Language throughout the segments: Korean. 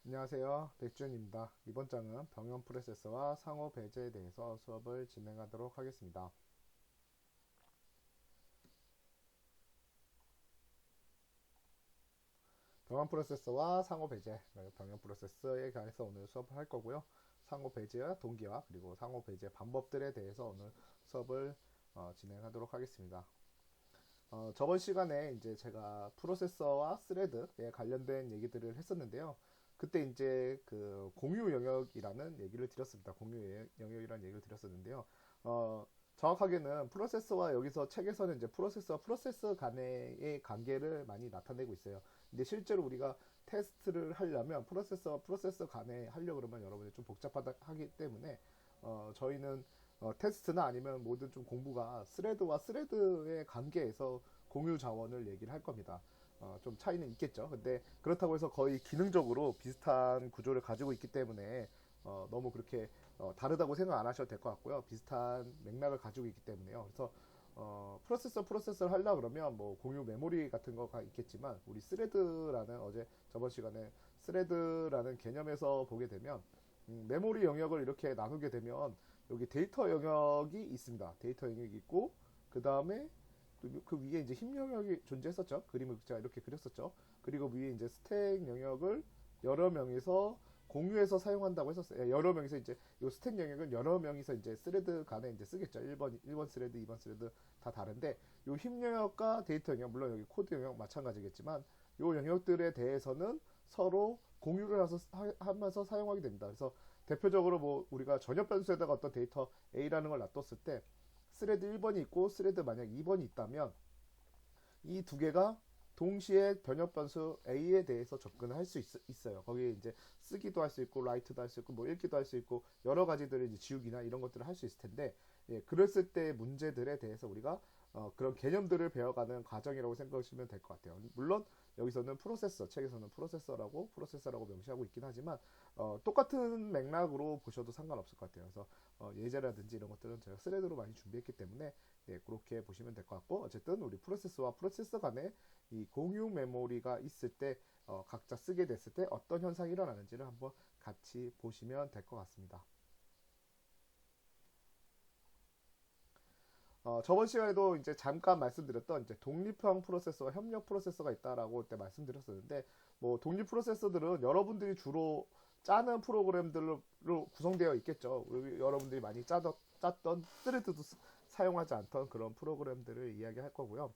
안녕하세요. 백준입니다. 이번 장은 병영 프로세서와 상호 배제에 대해서 수업을 진행하도록 하겠습니다. 병영 프로세서와 상호 배제, 병영 프로세서에 관해서 오늘 수업을 할 거고요. 상호 배제와 동기화 그리고 상호 배제 방법들에 대해서 오늘 수업을 진행하도록 하겠습니다. 저번 시간에 이제 제가 프로세서와 스레드에 관련된 얘기들을 했었는데요. 그때 이제 그 공유 영역이라는 얘기를 드렸습니다. 공유 영역이라는 얘기를 드렸었는데요. 어, 정확하게는 프로세서와 여기서 책에서는 이제 프로세서와 프로세서 간의 관계를 많이 나타내고 있어요. 근데 실제로 우리가 테스트를 하려면 프로세서와 프로세서 간에 하려고 그러면 여러분이 좀 복잡하기 때문에 저희는 테스트나 아니면 모든 좀 공부가 스레드와 스레드의 관계에서 공유 자원을 얘기를 할 겁니다. 좀 차이는 있겠죠. 근데 그렇다고 해서 거의 기능적으로 비슷한 구조를 가지고 있기 때문에 너무 그렇게 다르다고 생각 안 하셔도 될 것 같고요. 비슷한 맥락을 가지고 있기 때문에요. 그래서 프로세서를 하려 그러면 뭐 공유 메모리 같은 거가 있겠지만 우리 스레드라는 저번 시간에 스레드라는 개념에서 보게 되면 메모리 영역을 이렇게 나누게 되면 여기 데이터 영역이 있습니다. 데이터 영역이 있고 그 다음에 그 위에 이제 힘 영역이 존재했었죠. 그림을 제가 이렇게 그렸었죠. 그리고 위에 이제 스택 영역을 여러 명이서 공유해서 사용한다고 했었어요. 여러 명이서 이제 이 스택 영역은 여러 명이서 이제 스레드 간에 이제 쓰겠죠. 1번 스레드, 2번 스레드 다 다른데 이 힘 영역과 데이터 영역, 물론 여기 코드 영역 마찬가지겠지만 이 영역들에 대해서는 서로 공유를 하면서 사용하게 됩니다. 그래서 대표적으로 뭐 우리가 전역 변수에다가 어떤 데이터 A라는 걸 놔뒀을 때 스레드 1번이 있고 스레드 만약 2번이 있다면 이 두 개가 동시에 변역 변수 A에 대해서 접근을 할 수 있어요. 거기에 이제 쓰기도 할 수 있고, 라이트도 할 수 있고, 뭐 읽기도 할 수 있고, 여러 가지들을 이제 지우기나 이런 것들을 할 수 있을 텐데, 예, 그랬을 때 문제들에 대해서 우리가 그런 개념들을 배워가는 과정이라고 생각하시면 될 것 같아요. 물론 여기서는 책에서는 프로세서라고 명시하고 있긴 하지만 똑같은 맥락으로 보셔도 상관없을 것 같아요. 그래서 예제라든지 이런 것들은 제가 스레드로 많이 준비했기 때문에 예, 그렇게 보시면 될 것 같고 어쨌든 우리 프로세서와 프로세서 간에 이 공유 메모리가 있을 때 각자 쓰게 됐을 때 어떤 현상이 일어나는지를 한번 같이 보시면 될 것 같습니다. 저번 시간에도 이제 잠깐 말씀드렸던 이제 독립형 프로세서와 협력 프로세서가 있다라고 그때 말씀드렸었는데 뭐 독립 프로세서들은 여러분들이 주로 짜는 프로그램들로 구성되어 있겠죠. 여러분들이 많이 짰던 스레드도 사용하지 않던 그런 프로그램들을 이야기할 거고요.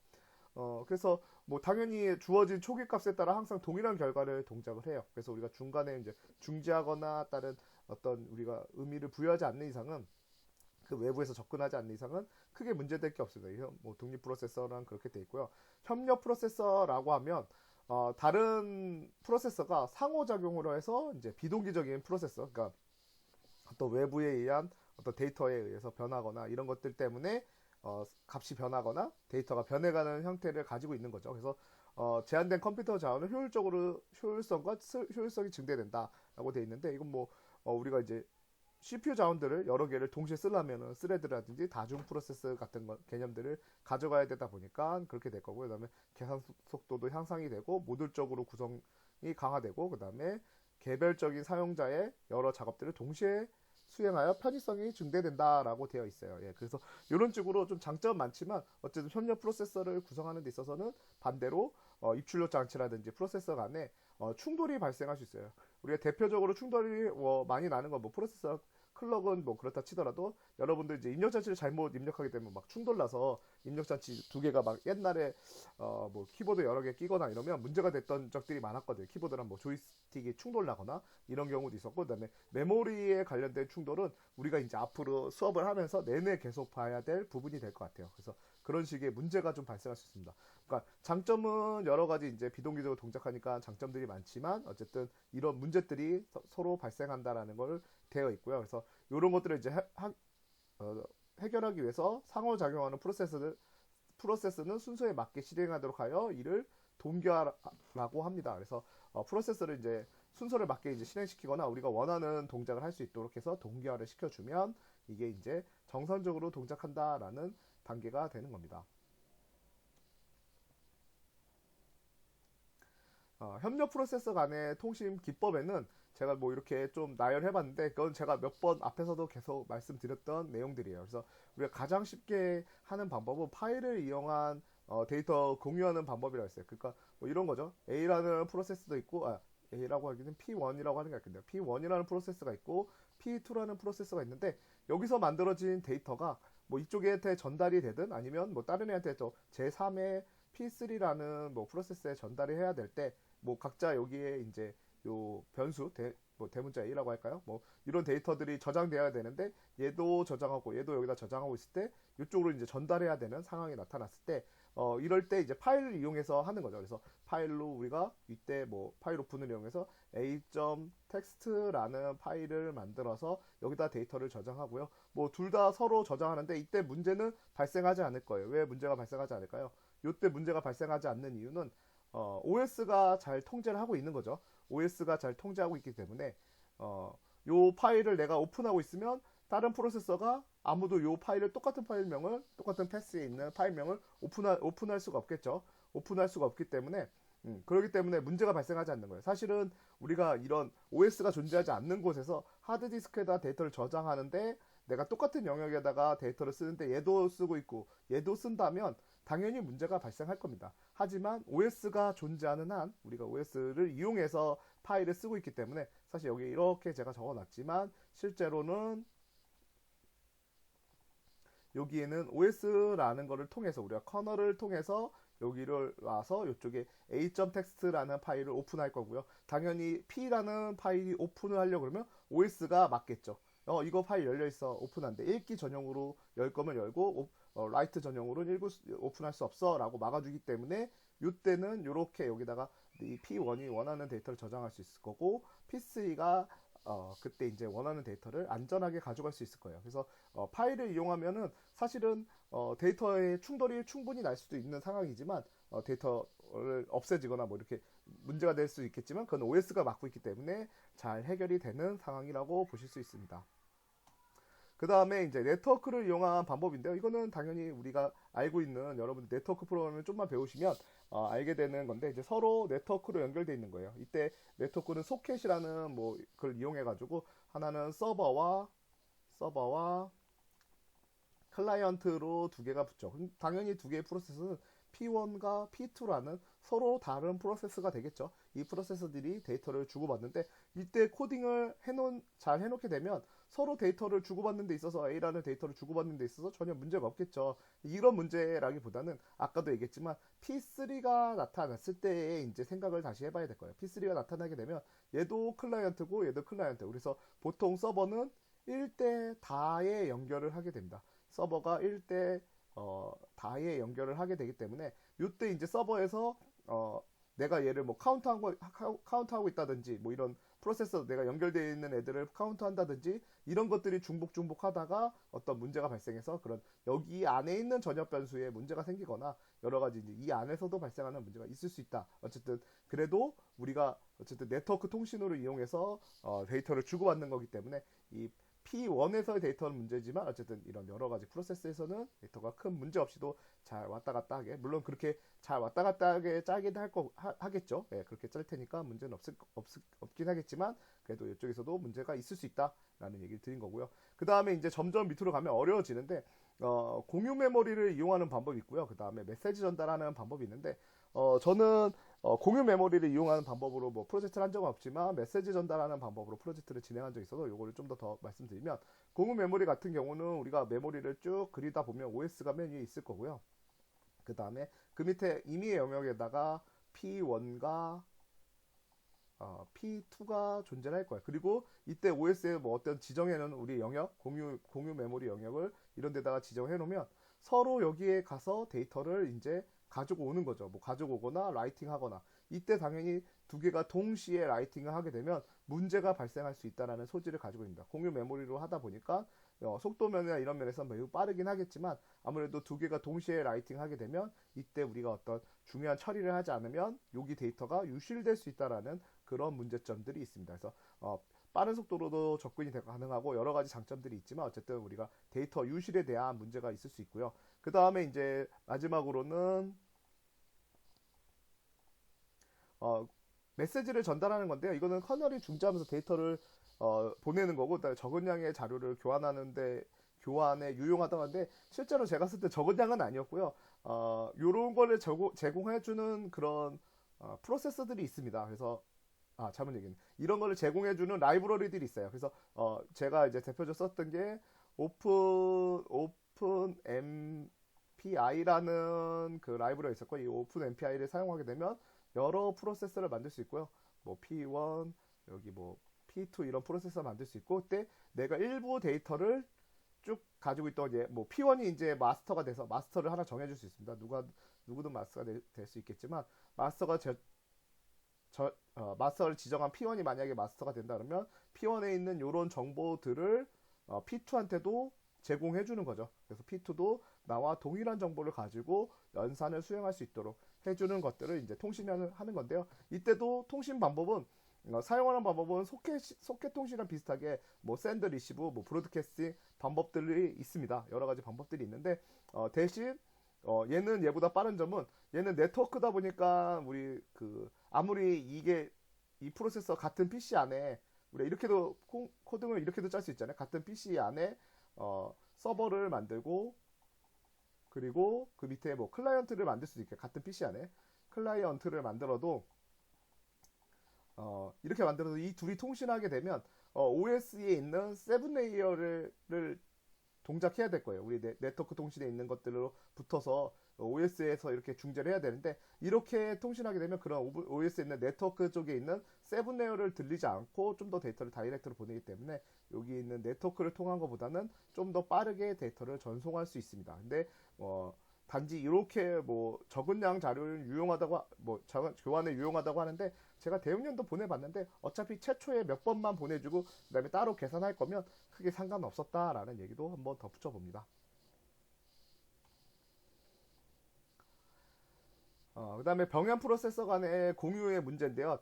그래서 뭐 당연히 주어진 초기 값에 따라 항상 동일한 결과를 동작을 해요. 그래서 우리가 중간에 이제 중지하거나 다른 어떤 우리가 의미를 부여하지 않는 이상은 그 외부에서 접근하지 않는 이상은 크게 문제될 게 없습니다. 뭐 독립 프로세서랑 그렇게 돼 있고요. 협력 프로세서라고 하면 다른 프로세서가 상호작용으로 해서 이제 비동기적인 프로세서, 그러니까 어떤 외부에 의한 어떤 데이터에 의해서 변하거나 이런 것들 때문에 값이 변하거나 데이터가 변해가는 형태를 가지고 있는 거죠. 그래서 제한된 컴퓨터 자원을 효율성과 효율성이 증대된다라고 돼 있는데 이건 뭐 우리가 이제 CPU 자원들을 여러 개를 동시에 쓰려면은 스레드라든지 다중 프로세스 같은 개념들을 가져가야 되다 보니까 그렇게 될 거고, 그다음에 계산 속도도 향상이 되고 모듈적으로 구성이 강화되고, 그다음에 개별적인 사용자의 여러 작업들을 동시에 수행하여 편의성이 증대된다라고 되어 있어요. 예, 그래서 이런 식으로 좀 장점 많지만 어쨌든 협력 프로세서를 구성하는 데 있어서는 반대로 입출력 장치라든지 프로세서 간에 충돌이 발생할 수 있어요. 우리가 대표적으로 충돌이 많이 나는 건 뭐 프로세서 클럭은 뭐 그렇다 치더라도 여러분들 이제 입력 장치를 잘못 입력하게 되면 막 충돌 나서 입력 장치 두 개가 막 옛날에 뭐 키보드 여러 개 끼거나 이러면 문제가 됐던 적들이 많았거든요. 키보드랑 뭐 조이스틱이 충돌 나거나 이런 경우도 있었고, 그다음에 메모리에 관련된 충돌은 우리가 이제 앞으로 수업을 하면서 내내 계속 봐야 될 부분이 될 것 같아요. 그래서 그런 식의 문제가 좀 발생할 수 있습니다. 그러니까 장점은 여러 가지 이제 비동기적으로 동작하니까 장점들이 많지만 어쨌든 이런 문제들이 서로 발생한다라는 걸 되어 있고요. 그래서 이런 것들을 이제 해결하기 위해서 상호작용하는 프로세스는 순서에 맞게 실행하도록 하여 이를 동기화라고 합니다. 그래서 프로세스를 이제 순서를 맞게 이제 실행시키거나 우리가 원하는 동작을 할 수 있도록 해서 동기화를 시켜주면 이게 이제 정상적으로 동작한다라는 단계가 되는 겁니다. 협력 프로세서 간의 통신 기법에는 제가 뭐 이렇게 좀 나열해봤는데 그건 제가 몇 번 앞에서도 계속 말씀드렸던 내용들이에요. 그래서 우리가 가장 쉽게 하는 방법은 파일을 이용한 데이터 공유하는 방법이라고 했어요. 그러니까 뭐 이런 거죠. A라는 프로세스도 있고, A라고 하기는 P1이라고 하는 게 아니겠네요. P1이라는 프로세스가 있고 P2라는 프로세스가 있는데 여기서 만들어진 데이터가 뭐 이쪽에 전달이 되든 아니면 뭐 다른 애한테 또 제3의 P3라는 뭐 프로세스에 전달이 해야 될 때 뭐 각자 여기에 이제 요 변수 뭐 대문자 A라고 할까요? 뭐 이런 데이터들이 저장되어야 되는데 얘도 저장하고 얘도 여기다 저장하고 있을 때 이쪽으로 이제 전달해야 되는 상황이 나타났을 때 이럴 때 이제 파일을 이용해서 하는 거죠. 그래서 파일로 우리가 이때 뭐 파일 오픈을 이용해서 a.text라는 파일을 만들어서 여기다 데이터를 저장하고요. 뭐 둘 다 서로 저장하는데 이때 문제는 발생하지 않을 거예요. 왜 문제가 발생하지 않을까요? 이때 문제가 발생하지 않는 이유는 OS가 잘 통제를 하고 있는 거죠. OS가 잘 통제하고 있기 때문에 요 파일을 내가 오픈하고 있으면 다른 프로세서가 아무도 요 파일을 똑같은 파일명을 똑같은 패스에 있는 파일명을 오픈할 수가 없겠죠. 오픈할 수가 없기 때문에 그렇기 때문에 문제가 발생하지 않는 거예요. 사실은 우리가 이런 OS가 존재하지 않는 곳에서 하드디스크에다 데이터를 저장하는데 내가 똑같은 영역에다가 데이터를 쓰는데 얘도 쓰고 있고 얘도 쓴다면 당연히 문제가 발생할 겁니다. 하지만 OS가 존재하는 한 우리가 OS를 이용해서 파일을 쓰고 있기 때문에 사실 여기 이렇게 제가 적어놨지만 실제로는 여기에는 OS라는 거를 통해서 우리가 커널을 통해서 여기를 와서 이쪽에 a.text라는 파일을 오픈할 거고요. 당연히 p라는 파일이 오픈을 하려고 그러면 OS가 맞겠죠. 이거 파일 열려있어 오픈한데 읽기 전용으로 열 거면 열고 라이트 전용으로는 오픈할 수 없어 라고 막아주기 때문에 이때는 이렇게 여기다가 이 P1이 원하는 데이터를 저장할 수 있을 거고 P3가 그때 이제 원하는 데이터를 안전하게 가져갈 수 있을 거예요. 그래서 파일을 이용하면은 사실은 데이터의 충돌이 충분히 날 수도 있는 상황이지만 데이터를 없애지거나 뭐 이렇게 문제가 될 수 있겠지만 그건 OS가 맡고 있기 때문에 잘 해결이 되는 상황이라고 보실 수 있습니다. 그 다음에 이제 네트워크를 이용한 방법인데요. 이거는 당연히 우리가 알고 있는 여러분 네트워크 프로그램을 좀만 배우시면 알게 되는 건데 이제 서로 네트워크로 연결되어 있는 거예요. 이때 네트워크는 소켓이라는 뭐 그걸 이용해 가지고 하나는 서버와 클라이언트로 두 개가 붙죠. 당연히 두 개의 프로세스는 P1과 P2라는 서로 다른 프로세스가 되겠죠. 이 프로세서들이 데이터를 주고받는데 이때 코딩을 잘 해놓게 되면 서로 데이터를 주고받는 데 있어서 A라는 데이터를 주고받는 데 있어서 전혀 문제가 없겠죠. 이런 문제라기보다는 아까도 얘기했지만 P3가 나타났을 때에 이제 생각을 다시 해봐야 될 거예요. P3가 나타나게 되면 얘도 클라이언트고 얘도 클라이언트. 그래서 보통 서버는 1대 다에 연결을 하게 됩니다. 서버가 1대 다에 연결을 하게 되기 때문에 이때 이제 서버에서 내가 얘를 뭐 카운트하고 있다든지 뭐 이런 프로세서 내가 연결되어 있는 애들을 카운트한다든지 이런 것들이 중복하다가 어떤 문제가 발생해서 그런 여기 안에 있는 전역 변수에 문제가 생기거나 여러 가지 이제 이 안에서도 발생하는 문제가 있을 수 있다. 어쨌든 그래도 우리가 어쨌든 네트워크 통신으로 이용해서 데이터를 주고받는 거기 때문에 이 P1에서의 데이터는 문제지만 어쨌든 이런 여러 가지 프로세스에서는 데이터가 큰 문제 없이도 잘 왔다 갔다 하게 물론 그렇게 잘 왔다 갔다 하게 짜긴 하겠죠. 예, 그렇게 짤 테니까 문제는 없긴 하겠지만 그래도 이쪽에서도 문제가 있을 수 있다라는 얘기를 드린 거고요. 그 다음에 이제 점점 밑으로 가면 어려워지는데 공유 메모리를 이용하는 방법이 있고요. 그 다음에 메시지 전달하는 방법이 있는데 저는 공유 메모리를 이용하는 방법으로 뭐 프로젝트를 한 적은 없지만 메시지 전달하는 방법으로 프로젝트를 진행한 적이 있어서 요거를 좀 더 말씀드리면 공유 메모리 같은 경우는 우리가 메모리를 쭉 그리다 보면 OS가 맨 위에 있을 거고요. 그 다음에 그 밑에 임의의 영역에다가 P1과 P2가 존재할 거예요. 그리고 이때 OS에 뭐 어떤 지정해놓은 우리 영역, 공유 메모리 영역을 이런 데다가 지정해 놓으면 서로 여기에 가서 데이터를 이제 가지고 오는 거죠. 뭐 가지고 오거나 라이팅 하거나 이때 당연히 두 개가 동시에 라이팅을 하게 되면 문제가 발생할 수 있다는 소지를 가지고 있습니다. 공유 메모리로 하다 보니까 속도 면이나 이런 면에서 매우 빠르긴 하겠지만 아무래도 두 개가 동시에 라이팅 하게 되면 이때 우리가 어떤 중요한 처리를 하지 않으면 여기 데이터가 유실될 수 있다라는 그런 문제점들이 있습니다. 그래서 빠른 속도로도 접근이 가능하고 여러 가지 장점들이 있지만 어쨌든 우리가 데이터 유실에 대한 문제가 있을 수 있고요. 그 다음에 이제 마지막으로는 메시지를 전달하는 건데요. 이거는 커널이 중지하면서 데이터를 보내는 거고, 그다음에 적은 양의 자료를 교환에 유용하다고 하는데, 실제로 제가 쓸 때 적은 양은 아니었고요. 요런 거를 제공해주는 그런 프로세서들이 있습니다. 그래서 잘못 얘기했네. 이런 거를 제공해주는 라이브러리들이 있어요. 그래서 제가 이제 대표적으로 썼던 게 오픈 MPI라는 그 라이브러리 있었고, 이 오픈 MPI를 사용하게 되면 여러 프로세서를 만들 수 있고요. 뭐 P1, 여기 뭐 P2 이런 프로세서 만들 수 있고, 그때 내가 일부 데이터를 쭉 가지고 있던 뭐 P1이 이제 마스터가 돼서 마스터를 하나 정해줄 수 있습니다. 누구든 마스터가 될 수 있겠지만, 마스터를 지정한 P1이 만약에 마스터가 된다 그러면 P1에 있는 이런 정보들을 P2한테도 제공해 주는 거죠. 그래서 P2도 나와 동일한 정보를 가지고 연산을 수행할 수 있도록 해주는 것들을 이제 통신을 하는 건데요. 이때도 통신 방법은 사용하는 방법은 소켓 통신이랑 비슷하게 뭐 샌드, 리시브, 뭐 브로드캐스팅 방법들이 있습니다. 여러 가지 방법들이 있는데 대신 얘는 얘보다 빠른 점은 얘는 네트워크다 보니까 우리 아무리 이 프로세서 같은 PC 안에 우리가 이렇게도 코딩을 이렇게도 짤 수 있잖아요. 같은 PC 안에 서버를 만들고 그리고 그 밑에 뭐 클라이언트를 만들 수도 있게 같은 PC 안에 클라이언트를 만들어도 이렇게 만들어서 이 둘이 통신하게 되면 OS에 있는 7레이어를 동작해야 될 거예요. 우리 네트워크 통신에 있는 것들로 붙어서 OS에서 이렇게 중재를 해야 되는데, 이렇게 통신하게 되면 그런 OS에 있는 네트워크 쪽에 있는 7레이어를 들리지 않고 좀 더 데이터를 다이렉트로 보내기 때문에 여기 있는 네트워크를 통한 것보다는 좀 더 빠르게 데이터를 전송할 수 있습니다. 근데 단지 이렇게 뭐 적은 양 자료를 교환에 유용하다고 하는데, 제가 대용량도 보내봤는데 어차피 최초에 몇 번만 보내주고 그다음에 따로 계산할 거면 크게 상관없었다라는 얘기도 한번 더 붙여봅니다. 그 다음에 병행 프로세서 간의 공유의 문제인데요.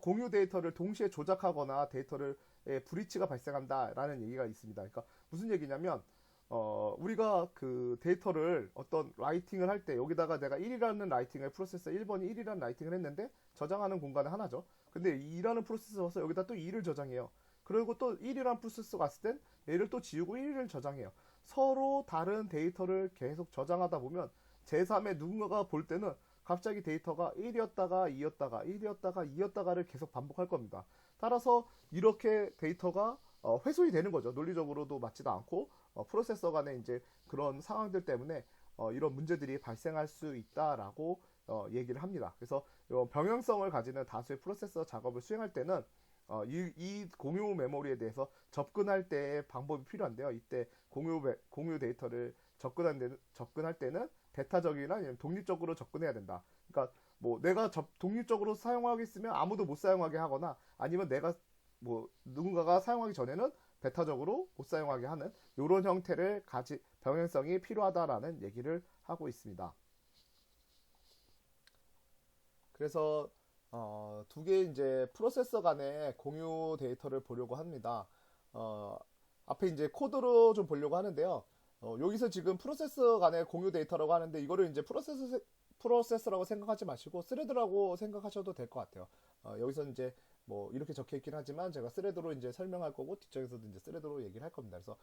공유 데이터를 동시에 조작하거나 데이터를 브리치가 발생한다라는 얘기가 있습니다. 그러니까 무슨 얘기냐면 우리가 그 데이터를 어떤 라이팅을 할 때 여기다가 내가 1이라는 라이팅을 프로세서 1번이 1이라는 라이팅을 했는데 저장하는 공간은 하나죠. 근데 2라는 프로세서 와서 여기다 또 2를 저장해요. 그리고 또 1이라는 프로세서 갔을 땐 얘를 또 지우고 1을 저장해요. 서로 다른 데이터를 계속 저장하다 보면 제3의 누군가가 볼 때는 갑자기 데이터가 1이었다가 2였다가 1이었다가 2였다가를 계속 반복할 겁니다. 따라서 이렇게 데이터가 훼손이 되는 거죠. 논리적으로도 맞지도 않고 프로세서 간의 이제 그런 상황들 때문에 이런 문제들이 발생할 수 있다라고 얘기를 합니다. 그래서 병행성을 가지는 다수의 프로세서 작업을 수행할 때는 이 공유 메모리에 대해서 접근할 때 방법이 필요한데요. 이때 공유 데이터를 접근할 때는 배타적이나 아니면 독립적으로 접근해야 된다. 그러니까 뭐 내가 독립적으로 사용하겠으면 아무도 못 사용하게 하거나, 아니면 내가 뭐 누군가가 사용하기 전에는 배타적으로 못 사용하게 하는 이런 형태를 병행성이 필요하다라는 얘기를 하고 있습니다. 그래서 두 개의 이제 프로세서 간의 공유 데이터를 보려고 합니다. 앞에 이제 코드로 좀 보려고 하는데요. 여기서 지금 프로세서 간의 공유 데이터라고 하는데, 이거를 이제 프로세서라고 생각하지 마시고 스레드라고 생각하셔도 될 것 같아요. 여기서 이제 뭐 이렇게 적혀 있긴 하지만 제가 스레드로 이제 설명할 거고 뒷장에서도 이제 스레드로 얘기를 할 겁니다. 그래서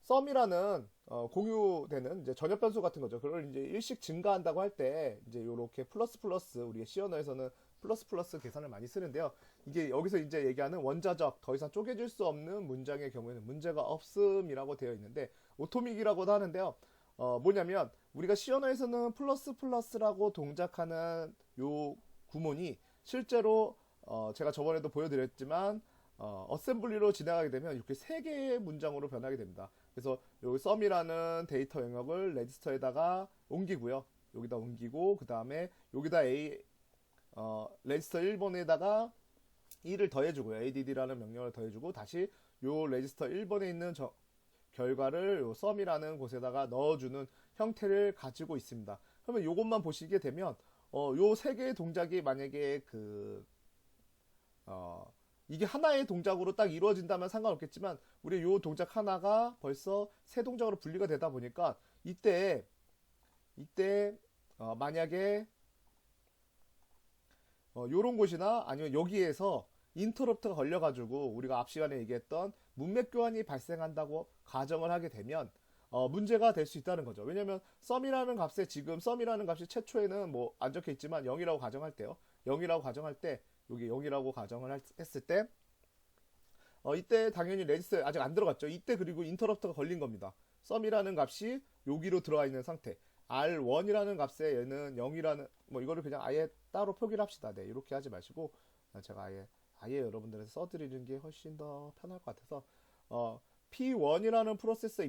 썸이라는 공유되는 이제 전역 변수 같은 거죠. 그걸 이제 일씩 증가한다고 할 때 이제 요렇게 플러스 우리가 C 언어에서는 플러스 계산을 많이 쓰는데요. 이게 여기서 이제 얘기하는 원자적 더 이상 쪼개질 수 없는 문장의 경우에는 문제가 없음이라고 되어 있는데, 오토믹이라고도 하는데요. 뭐냐면 우리가 C 언어에서는 플러스라고 동작하는 요 구문이 실제로 제가 저번에도 보여드렸지만 어셈블리로 지나가게 되면 이렇게 세 개의 문장으로 변하게 됩니다. 그래서 여기 썸이라는 데이터 영역을 레지스터에다가 옮기고요. 여기다 옮기고 그 다음에 여기다 레지스터 1번에다가 2를 더해주고요. add라는 명령을 더해주고 다시 요 레지스터 1번에 있는 결과를 요 썸이라는 곳에다가 넣어주는 형태를 가지고 있습니다. 그러면 요것만 보시게 되면 요 세 개의 동작이 만약에 이게 하나의 동작으로 딱 이루어진다면 상관없겠지만, 우리 요 동작 하나가 벌써 세 동작으로 분리가 되다 보니까 이때 만약에 요런 곳이나 아니면 여기에서 인터럽트가 걸려가지고 우리가 앞 시간에 얘기했던 문맥 교환이 발생한다고 가정을 하게 되면 문제가 될 수 있다는 거죠. 왜냐면 썸이라는 값에 지금 썸이라는 값이 최초에는 뭐 안 적혀 있지만 0이라고 가정할 때요. 0이라고 가정할 때 여기 0이라고 가정을 했을 때 이때 당연히 레지스터 아직 안 들어갔죠. 이때 그리고 인터럽트가 걸린 겁니다. 썸이라는 값이 여기로 들어와 있는 상태. R1이라는 값에 얘는 0이라는 뭐 이거를 그냥 아예 따로 표기를 합시다. 네, 이렇게 하지 마시고 제가 아예 여러분들한테 써드리는 게 훨씬 더 편할 것 같아서 P1이라는 프로세서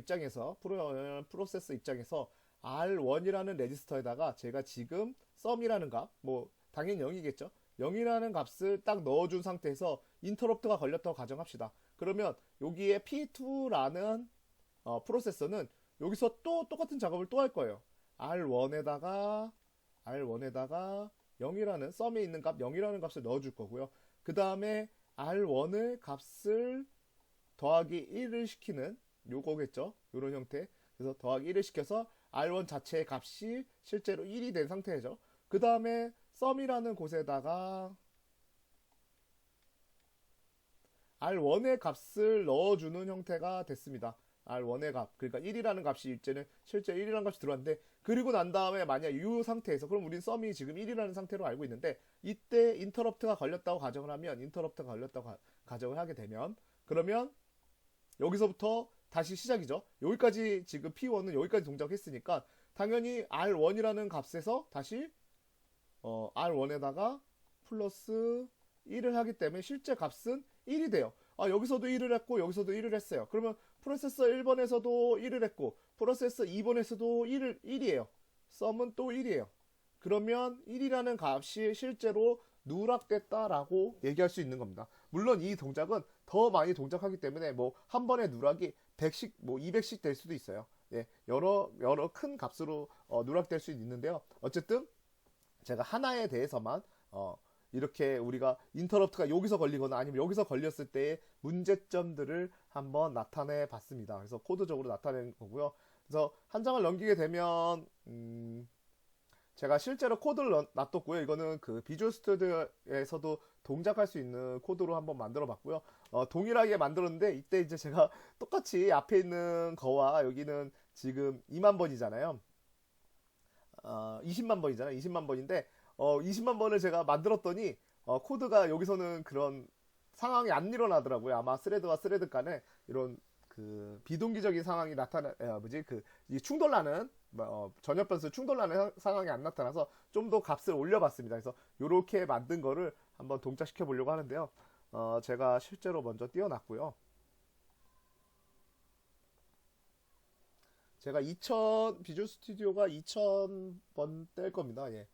입장에서 R1이라는 레지스터에다가 제가 지금 썸이라는 값, 뭐 당연히 0이겠죠. 0이라는 값을 딱 넣어준 상태에서 인터럽트가 걸렸다고 가정합시다. 그러면 여기에 P2라는 프로세서는 여기서 또 똑같은 작업을 또 할 거예요. R1에다가 0이라는 썸에 있는 값 0이라는 값을 넣어줄 거고요. 그 다음에 R1을 값을 더하기 1을 시키는 요거겠죠. 요런 형태. 그래서 더하기 1을 시켜서 R1 자체의 값이 실제로 1이 된 상태죠. 그 다음에 썸이라는 곳에다가 R1의 값을 넣어주는 형태가 됐습니다. R1의 값, 그러니까 1이라는 값이 이제는 실제 1이라는 값이 들어왔는데, 그리고 난 다음에 만약 이 상태에서, 그럼 우린 썸이 지금 1이라는 상태로 알고 있는데, 이때 인터럽트가 걸렸다고 가정을 하면, 인터럽트가 걸렸다고 가정을 하게 되면, 그러면 여기서부터 다시 시작이죠. 여기까지 지금 P1은 여기까지 동작했으니까 당연히 R1이라는 값에서 다시 R1에다가 플러스 1을 하기 때문에 실제 값은 1이 돼요. 여기서도 1을 했고 여기서도 1을 했어요. 그러면 프로세서 1번에서도 1을 했고 프로세서 2번에서도 1이에요. 썸은 또 1이에요. 그러면 1이라는 값이 실제로 누락됐다라고 얘기할 수 있는 겁니다. 물론 이 동작은 더 많이 동작하기 때문에 뭐 한 번에 누락이 100씩 뭐 200씩 될 수도 있어요. 예, 여러 큰 값으로 누락될 수 있는데요. 어쨌든 제가 하나에 대해서만 이렇게 우리가 인터럽트가 여기서 걸리거나 아니면 여기서 걸렸을 때의 문제점들을 한번 나타내 봤습니다. 그래서 코드적으로 나타낸 거고요. 그래서 한 장을 넘기게 되면 제가 실제로 코드를 놔뒀고요. 이거는 그 비주얼 스튜디오에서도 동작할 수 있는 코드로 한번 만들어 봤고요. 동일하게 만들었는데 이때 이제 제가 똑같이 앞에 있는 거와 여기는 지금 2만 번이잖아요. 20만 번이잖아요. 20만 번인데 20만 번을 제가 만들었더니 코드가 여기서는 그런 상황이 안 일어나더라고요. 아마 스레드와 스레드 간에 이런 그 비동기적인 상황이 이 충돌나는 전역 변수 충돌나는 상황이 안 나타나서 좀 더 값을 올려봤습니다. 그래서 이렇게 만든 거를 한번 동작시켜 보려고 하는데요. 제가 실제로 먼저 띄워놨고요. 제가 비주얼 스튜디오가 2000번 뗄 겁니다. 예.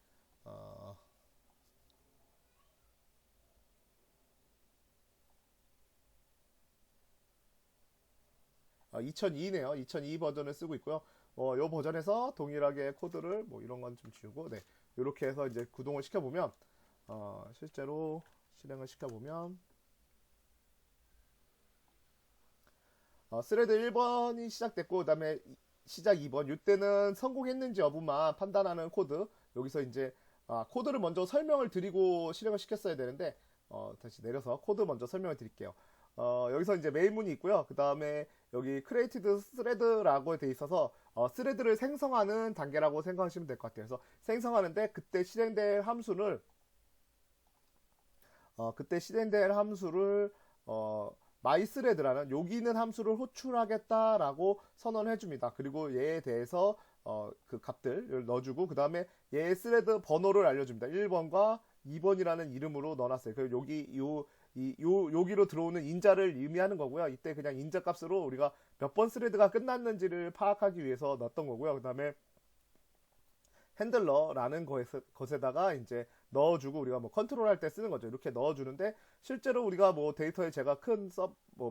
2002네요. 2002 버전을 쓰고 있고요. 이 버전에서 동일하게 코드를 뭐 이런 건 좀 지우고, 네. 이렇게 해서 이제 구동을 시켜보면, 실제로 실행을 시켜보면, 스레드 1번이 시작됐고, 그 다음에 시작 2번, 이때는 성공했는지 여부만 판단하는 코드, 여기서 이제, 코드를 먼저 설명을 드리고 실행을 시켰어야 되는데, 다시 내려서 코드 먼저 설명을 드릴게요. 여기서 이제 메인 문이 있고요. 그 다음에 여기 created thread라고 돼 있어서 스레드를 생성하는 단계라고 생각하시면 될 것 같아요. 그래서 생성하는데 그때 실행될 함수를 mythread라는 여기 있는 함수를 호출하겠다라고 선언해 줍니다. 그리고 얘에 대해서 그 값들을 넣어주고 그 다음에 얘의 스레드 번호를 알려줍니다. 1번과 2번이라는 이름으로 넣어놨어요. 그리고 여기로 들어오는 인자를 의미하는 거고요. 이때 그냥 인자 값으로 우리가 몇 번 스레드가 끝났는지를 파악하기 위해서 넣었던 거고요. 그 다음에 핸들러라는 것에다가 이제 넣어주고 우리가 뭐 컨트롤 할 때 쓰는 거죠. 이렇게 넣어주는데 실제로 우리가 뭐 데이터에 제가 큰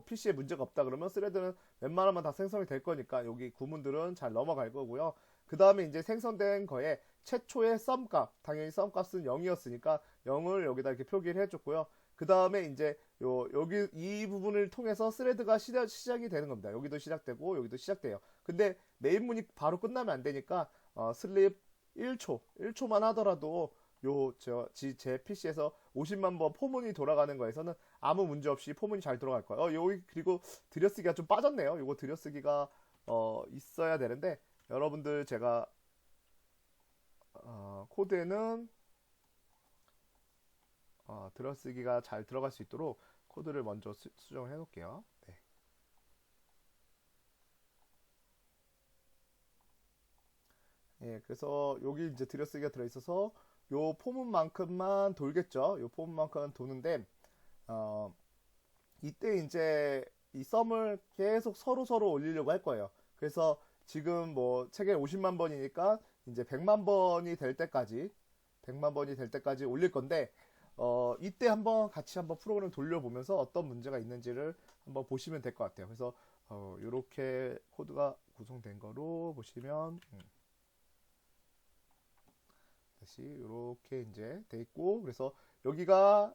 PC에 문제가 없다 그러면 스레드는 웬만하면 다 생성이 될 거니까 여기 구문들은 잘 넘어갈 거고요. 그 다음에 이제 생성된 거에 최초의 썸값, 당연히 썸값은 0이었으니까 0을 여기다 이렇게 표기를 해줬고요. 그 다음에 이제 여기 이 부분을 통해서 스레드가 시작이 되는 겁니다. 여기도 시작되고 여기도 시작돼요. 근데 메인 문이 바로 끝나면 안 되니까 슬립 1초만 하더라도 제 PC에서 50만 번 포문이 돌아가는 거에서는 아무 문제 없이 포문이 잘 돌아갈 거예요. 여기 그리고 들여쓰기가 좀 빠졌네요. 요거 들여쓰기가 있어야 되는데 여러분들 제가 코드에는 들여쓰기가 잘 들어갈 수 있도록 코드를 먼저 수정을 해 놓을게요. 네. 예, 그래서 여기 이제 들여쓰기가 들어있어서 요 포문만큼만 돌겠죠. 요 포문만큼만 도는데 어, 이때 이제 이 썸을 계속 서로 올리려고 할 거예요. 그래서 지금 뭐 책에 50만 번이니까 이제 100만 번이 될 때까지 100만 번이 될 때까지 올릴 건데 이때 같이 한번 프로그램 돌려보면서 어떤 문제가 있는지를 한번 보시면 될 것 같아요. 그래서 이렇게 코드가 구성된 거로 보시면 다시 이렇게 이제 돼 있고 그래서 여기가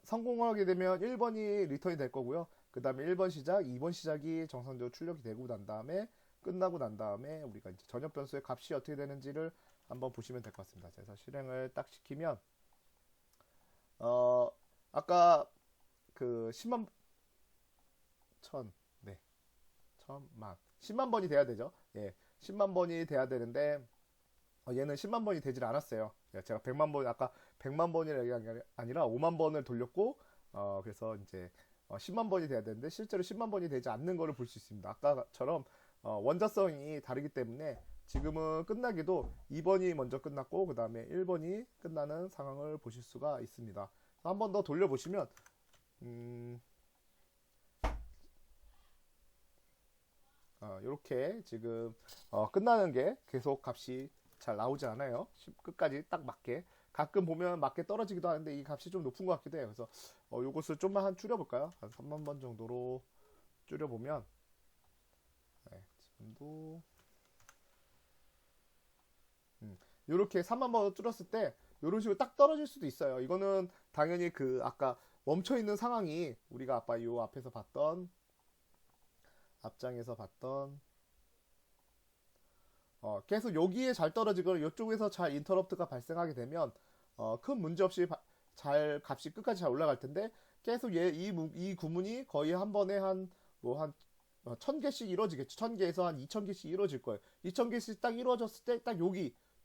성공하게 되면 1번이 리턴이 될 거고요. 그 다음에 1번 시작, 2번 시작이 정상적으로 출력이 되고 난 다음에 끝나고 난 다음에 우리가 이제 전역 변수의 값이 어떻게 되는지를 한번 보시면 될 것 같습니다. 그래서 실행을 딱 시키면 아까 그 10만 네, 천만 10만 번이 돼야 되죠. 예, 10만 번이 돼야 되는데 얘는 10만 번이 되질 않았어요. 제가 100만 번 아까 100만 번이라 얘기한 게 아니라 5만 번을 돌렸고 그래서 이제 10만 번이 돼야 되는데 실제로 10만 번이 되지 않는 거를 볼 수 있습니다. 아까처럼 원자성이 다르기 때문에 지금은 끝나기도 2번이 먼저 끝났고 그 다음에 1번이 끝나는 상황을 보실 수가 있습니다. 한 번 더 돌려보시면 이렇게 지금 끝나는 게 계속 값이 잘 나오지 않아요. 끝까지 딱 맞게. 가끔 보면 맞게 떨어지기도 하는데 이 값이 좀 높은 것 같기도 해요. 그래서 요것을 좀만 줄여볼까요? 한 3만 번 정도로 줄여보면 네, 지금도 이렇게 3만 번 줄였을 때 이런 식으로 딱 떨어질 수도 있어요. 이거는 당연히 그 아까 멈춰있는 상황이 우리가 아까 요 앞에서 봤던 앞장에서 봤던 계속 여기에 잘 떨어지거나 이쪽에서 잘 인터럽트가 발생하게 되면 큰 문제 없이 잘 값이 끝까지 잘 올라갈 텐데 계속 이 구문이 거의 한 번에 한 1000개씩 이루어지겠죠. 1000개에서 한 2000개씩 이루어질 거예요. 2000개씩 딱 이루어졌을 때 딱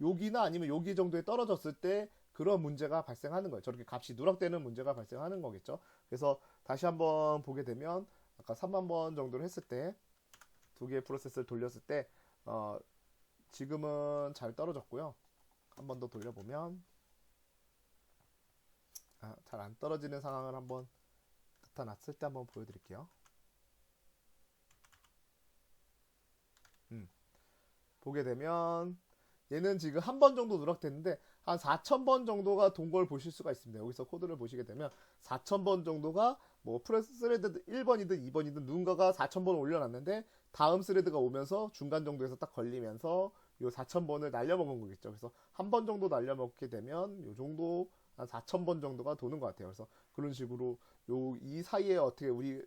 여기나 아니면 여기 정도에 떨어졌을 때 그런 문제가 발생하는 거예요. 저렇게 값이 누락되는 문제가 발생하는 거겠죠. 그래서 다시 한번 보게 되면 아까 3만 번 정도를 했을 때 두 개의 프로세스를 돌렸을 때 지금은 잘 떨어졌고요. 한 번 더 돌려보면 잘 안 떨어지는 상황을 한번 나타났을 때 한번 보여드릴게요. 보게 되면 얘는 지금 한 번 정도 누락됐는데 한 4000번 정도가 돈 걸 보실 수가 있습니다. 여기서 코드를 보시게 되면 4000번 정도가 뭐 프레스 스레드 1번이든 2번이든 누군가가 4000번을 올려놨는데 다음 스레드가 오면서 중간 정도에서 딱 걸리면서 요 4000번을 날려먹은 거겠죠. 그래서 한 번 정도 날려먹게 되면 요 정도 한 4000번 정도가 도는 것 같아요. 그래서 그런 식으로 이 사이에 어떻게 우리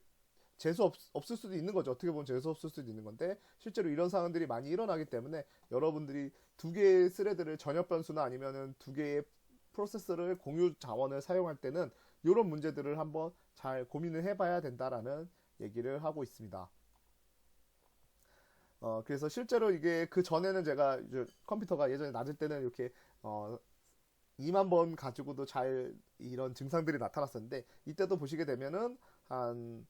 재수 없을 수도 있는 거죠. 어떻게 보면 재수 없을 수도 있는 건데 실제로 이런 상황들이 많이 일어나기 때문에 여러분들이 두 개의 스레드를 전역 변수나 아니면은 두 개의 프로세서를 공유 자원을 사용할 때는 이런 문제들을 한번 잘 고민을 해봐야 된다라는 얘기를 하고 있습니다. 그래서 실제로 이게 그 전에는 제가 이제 컴퓨터가 예전에 낮을 때는 이렇게 2만 번 가지고도 잘 이런 증상들이 나타났었는데 이때도 보시게 되면은 한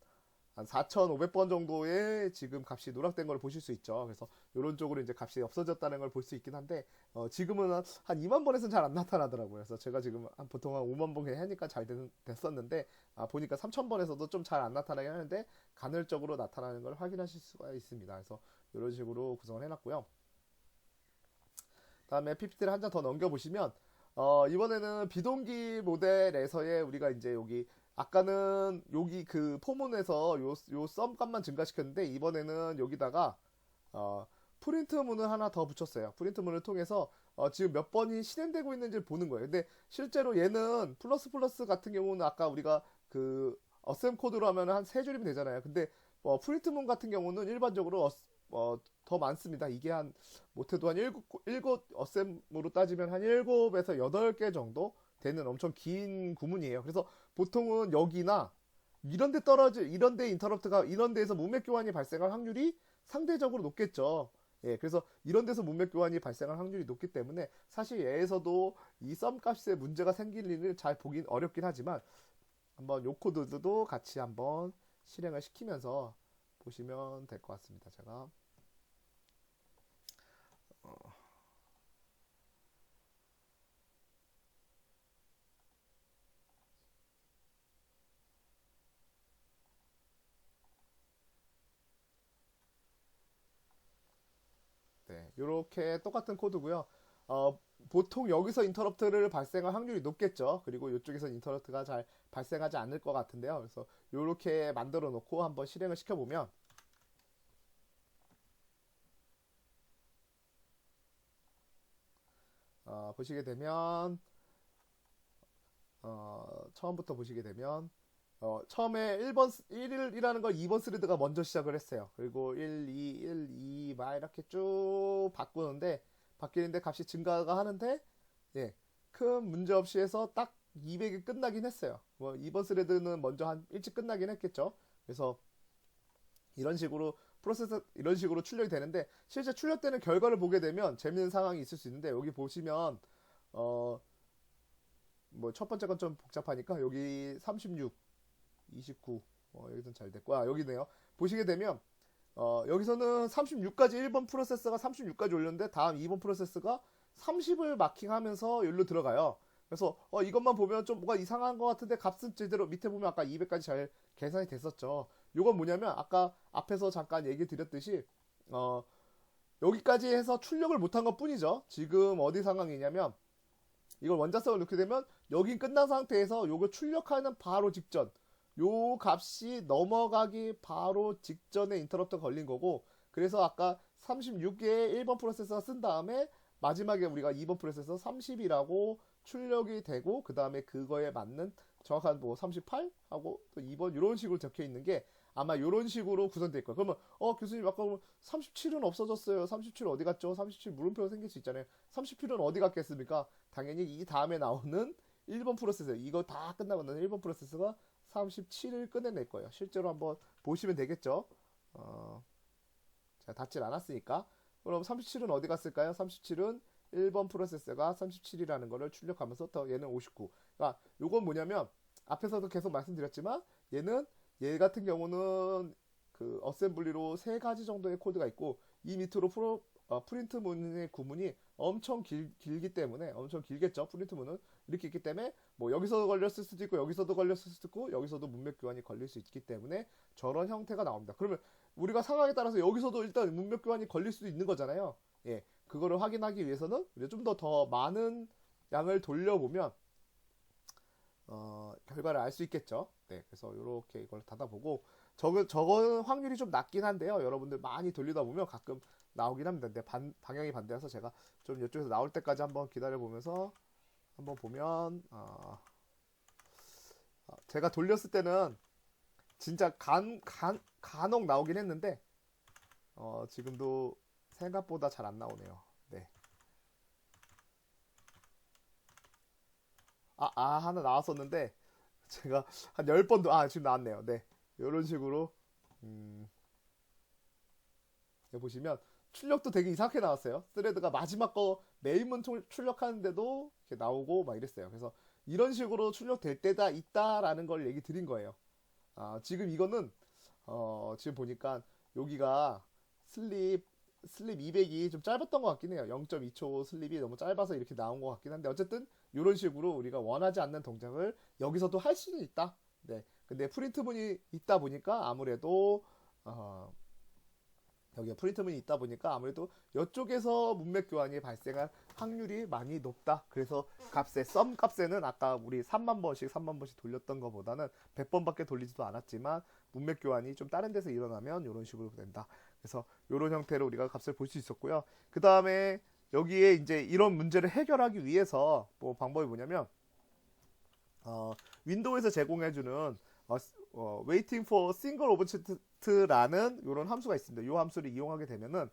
4,500번 정도의 지금 값이 누락된 걸 보실 수 있죠. 그래서 이런 쪽으로 이제 값이 없어졌다는 걸 볼 수 있긴 한데 지금은 한 2만 번에서는 잘 안 나타나더라고요. 그래서 제가 지금 보통 한 5만 번 하니까 잘 됐었는데 보니까 3,000번에서도 좀 잘 안 나타나긴 하는데 간헐적으로 나타나는 걸 확인하실 수가 있습니다. 그래서 이런 식으로 구성을 해놨고요. 다음에 PPT를 한 장 더 넘겨보시면 이번에는 비동기 모델에서의 우리가 이제 여기 아까는 여기 그 포문에서 요 썸 값만 증가시켰는데 이번에는 여기다가 프린트 문을 하나 더 붙였어요. 프린트 문을 통해서 지금 몇 번이 실행되고 있는지를 보는 거예요. 근데 실제로 얘는 플러스 같은 경우는 아까 우리가 그 어셈 코드로 하면 한 세 줄이면 되잖아요. 근데 프린트 문 같은 경우는 일반적으로 더 많습니다. 이게 한 못해도 한 7 어셈으로 따지면 한 7에서 8개 정도 되는 엄청 긴 구문이에요. 그래서 보통은 여기나 이런 데 인터럽트가 이런 데에서 문맥 교환이 발생할 확률이 상대적으로 높겠죠. 예, 그래서 이런 데서 문맥 교환이 발생할 확률이 높기 때문에 사실 얘에서도 이 썸 값에 문제가 생길 일을 잘 보긴 어렵긴 하지만 한번 요 코드도 같이 한번 실행을 시키면서 보시면 될 것 같습니다. 제가 네, 이렇게 똑같은 코드고요. 보통 여기서 인터럽트를 발생할 확률이 높겠죠. 그리고 이쪽에서 인터럽트가 잘 발생하지 않을 것 같은데요. 그래서 이렇게 만들어 놓고 한번 실행을 시켜보면 보시게 되면 처음부터 보시게 되면 처음에 1번 1이라는 걸 2번 스레드가 먼저 시작을 했어요. 그리고 1, 2, 1, 2 막 이렇게 쭉 바뀌는데 값이 증가가 하는데 예, 큰 문제 없이 해서 딱 200이 끝나긴 했어요. 뭐 2번 스레드는 먼저 한 일찍 끝나긴 했겠죠. 그래서 이런 식으로 출력이 되는데 실제 출력되는 결과를 보게 되면 재밌는 상황이 있을 수 있는데 여기 보시면 어 뭐 첫 번째 건 좀 복잡하니까 여기 36, 29 여기선 잘 됐고 여기네요. 보시게 되면 여기서는 36까지 1번 프로세서가 36까지 올렸는데 다음 2번 프로세서가 30을 마킹하면서 여기로 들어가요. 그래서 이것만 보면 좀 뭐가 이상한 것 같은데 값은 제대로 밑에 보면 아까 200까지 잘 계산이 됐었죠. 이건 뭐냐면 아까 앞에서 잠깐 얘기 드렸듯이 어, 여기까지 해서 출력을 못한 것 뿐이죠. 지금 어디 상황이냐면 이걸 원자성을 넣게 되면 여긴 끝난 상태에서 요거 출력하는 바로 직전 요 값이 넘어가기 바로 직전에 인터럽트가 걸린 거고 그래서 아까 36개의 1번 프로세서 쓴 다음에 마지막에 우리가 2번 프로세서 30이라고 출력이 되고 그 다음에 그거에 맞는 정확한 뭐 38하고 또 2번 이런 식으로 적혀 있는 게 아마 이런 식으로 구성될 거예요. 그러면 교수님 아까 37은 없어졌어요. 37 어디 갔죠? 37 물음표가 생길 수 있잖아요. 37은 어디 갔겠습니까? 당연히 이 다음에 나오는 1번 프로세서 이거 다 끝나고 나는 1번 프로세서가 37을 꺼내낼 거예요. 실제로 한번 보시면 되겠죠. 제가 닫질 않았으니까. 그럼 37은 어디 갔을까요? 37은 1번 프로세서가 37이라는 거를 출력하면서 더 얘는 59. 그러니까 요건 뭐냐면 앞에서도 계속 말씀드렸지만 얘 같은 경우는 그 어셈블리로 세 가지 정도의 코드가 있고 이 밑으로 프린트 문의 구문이 엄청 길기 때문에 엄청 길겠죠. 프린트 문은 이렇게 있기 때문에 뭐 여기서 걸렸을 수도 있고 여기서도 걸렸을 수도 있고 여기서도 문맥 교환이 걸릴 수 있기 때문에 저런 형태가 나옵니다. 그러면 우리가 상황에 따라서 여기서도 일단 문맥 교환이 걸릴 수도 있는 거잖아요. 예, 그거를 확인하기 위해서는 좀 더 많은 양을 돌려보면 결과를 알 수 있겠죠. 네, 그래서 이렇게 이걸 닫아보고 저거는 확률이 좀 낮긴 한데요. 여러분들 많이 돌리다 보면 가끔 나오긴 합니다. 근데 방향이 반대라서 제가 좀 이쪽에서 나올 때까지 한번 기다려 보면서 한번 보면 제가 돌렸을 때는 진짜 간혹 나오긴 했는데 지금도 생각보다 잘 안 나오네요. 네. 하나 나왔었는데 제가 한 10번도 지금 나왔네요. 네. 이런 식으로 여기 보시면 출력도 되게 이상하게 나왔어요. 스레드가 마지막 거 메인문 출력하는데도 이렇게 나오고 막 이랬어요. 그래서 이런 식으로 출력될 때다 있다라는 걸 얘기 드린 거예요. 지금 이거는 지금 보니까 여기가 슬립 200이 좀 짧았던 것 같긴 해요. 0.2초 슬립이 너무 짧아서 이렇게 나온 것 같긴 한데 어쨌든 이런 식으로 우리가 원하지 않는 동작을 여기서도 할 수는 있다. 네. 근데 프린트문이 있다 보니까 아무래도 여기에 프린트문이 있다 보니까 아무래도 이쪽에서 문맥 교환이 발생할 확률이 많이 높다. 그래서 썸 값에는 아까 우리 3만 번씩 돌렸던 것보다는 100번밖에 돌리지도 않았지만 문맥 교환이 좀 다른 데서 일어나면 이런 식으로 된다. 그래서 이런 형태로 우리가 값을 볼 수 있었고요. 그 다음에 여기에 이제 이런 문제를 해결하기 위해서 뭐 방법이 뭐냐면 윈도우에서 제공해주는 waiting for single object라는 이런 함수가 있습니다. 이 함수를 이용하게 되면은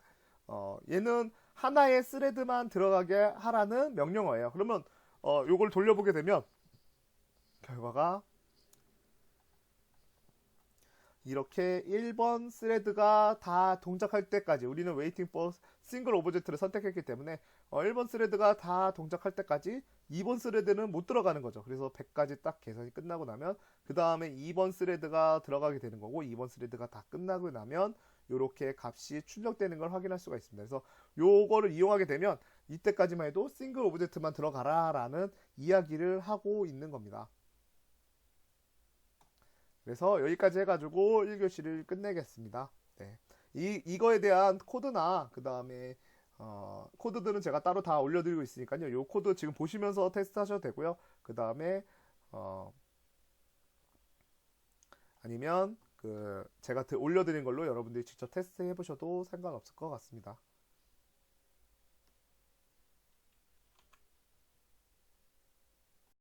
얘는 하나의 스레드만 들어가게 하라는 명령어예요. 그러면 요걸 돌려보게 되면 결과가 이렇게 1번 스레드가 다 동작할 때까지 우리는 waiting for single 오브젝트를 선택했기 때문에 1번 스레드가 다 동작할 때까지 2번 스레드는 못 들어가는 거죠. 그래서 100까지 딱 계산이 끝나고 나면 그 다음에 2번 스레드가 들어가게 되는 거고 2번 스레드가 다 끝나고 나면 이렇게 값이 출력되는 걸 확인할 수가 있습니다. 그래서 요거를 이용하게 되면 이때까지만 해도 싱글 오브젝트만 들어가라 라는 이야기를 하고 있는 겁니다. 그래서 여기까지 해가지고 1교시를 끝내겠습니다. 네. 이거에 대한 코드나 그 다음에 코드들은 제가 따로 다 올려드리고 있으니까요. 이 코드 지금 보시면서 테스트 하셔도 되고요. 그 다음에 아니면 제가 올려드린 걸로 여러분들이 직접 테스트 해보셔도 상관없을 것 같습니다.